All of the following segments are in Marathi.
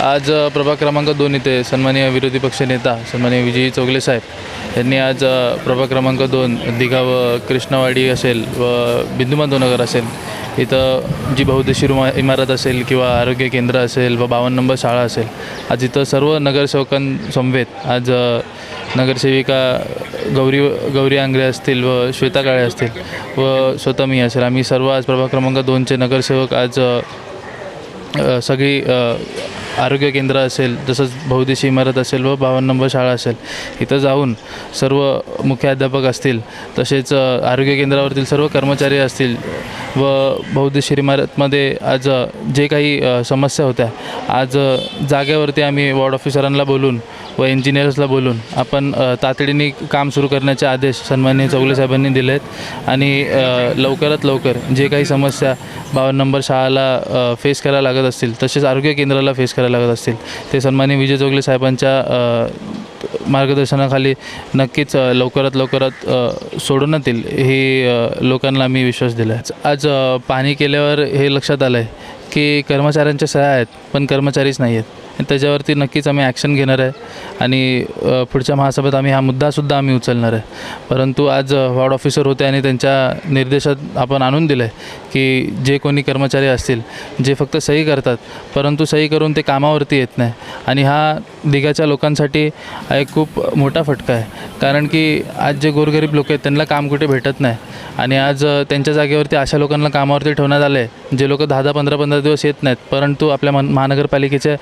आज प्रभाग क्रमांक 2 इथे सन्माननीय विरोधी पक्षनेता सन्माननीय विजय चौगले साहेब यांनी आज प्रभाग क्रमांक 2 दिघा व कृष्णवाडी असेल व बिंदुमाधवनगर असेल इथं जी बहुउद्देशीय इमारत असेल किंवा आरोग्य केंद्र असेल व 52 नंबर शाळा असेल, आज इथं सर्व नगरसेवकांसमवेत आज नगरसेविका गौरी आंग्रे असतील व श्वेता काळे असतील व स्वतः मी असेल, आम्ही सर्व आज प्रभाग क्रमांक 2चे नगरसेवक आज सगळी आरोग्य केंद्र असेल तसंच बहुउद्देशीय इमारत असेल व 52 नंबर शाळा असेल इथं जाऊन सर्व मुख्याध्यापक असतील तसेच आरोग्य केंद्रावरील सर्व कर्मचारी असतील व बहुउद्देशीय इमारतमध्ये आज जे काही समस्या होत्या आज जागेवरती आम्ही वॉर्ड ऑफिसरांना बोलून व इंजिनियर्सला बोलून आपण तातडीने काम सुरू करण्याचे आदेश सन्माननीय चौगले साहेबांनी दिले आहेत आणि लवकरात लवकर जे काही समस्या 52 नंबर शाळेला फेस करायला लागत असतील तसेच आरोग्य केंद्राला फेस करायला लागत असतील ते सन्माननीय विजय चौगले साहेबांच्या मार्गदर्शनाखाली नक्कीच लवकरात सोडवण्यात येईल हे लोकांना मी विश्वास दिला आहे। आज पाहणी केल्यावर हे लक्षात आलं आहे की कर्मचाऱ्यांच्या सह्या आहेत पण कर्मचारीच नाही आहेत, त्याच्यावरती नक्कीच आम्ही ॲक्शन घेणार आहे आणि पुढच्या महासभेत आम्ही हा मुद्दासुद्धा आम्ही उचलणार आहे। परंतु आज वॉर्ड ऑफिसर होते आणि त्यांच्या निर्देशात आपण आणून दिलं आहे की जे कोणी कर्मचारी असतील जे फक्त सही करतात परंतु सही करून ते कामावरती येत नाही आणि हा दिघाच्या लोकांसाठी एक खूप मोठा फटका आहे, कारण की आज जे गोरगरीब लोक आहेत त्यांना काम कुठे भेटत नाही आणि आज त्यांच्या जागेवरती अशा लोकांना कामावरती ठेवण्यात आले आहे जे लोक 10-10, 15-15 दिवस येत नाहीत परंतु आपल्या महानगरपालिकेचे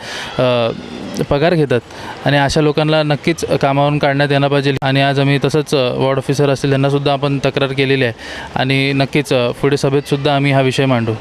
पगार घेतात आणि अशा लोकांना नक्कीच कामावरून काढण्यात येणं पाहिजे आणि आज आम्ही तसंच वॉर्ड ऑफिसर असतील त्यांनासुद्धा आपण तक्रार केलेली आहे आणि नक्कीच पुढे सभेतसुद्धा आम्ही हा विषय मांडू।